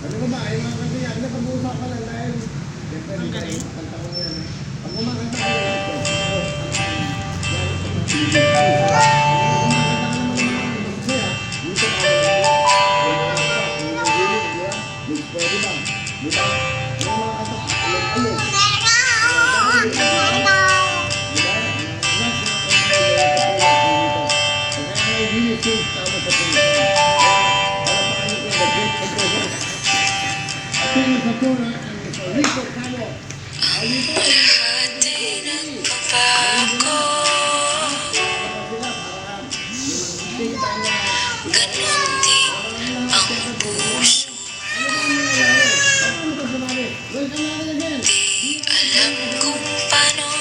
Ano ba ba? Ay mga kanta yan. Napag-uusap ka lang dahil ang galing. Kanta ko yan. Pag kumakanta ka Hati nagpapako, ganon din ang puso. Di alam kung paano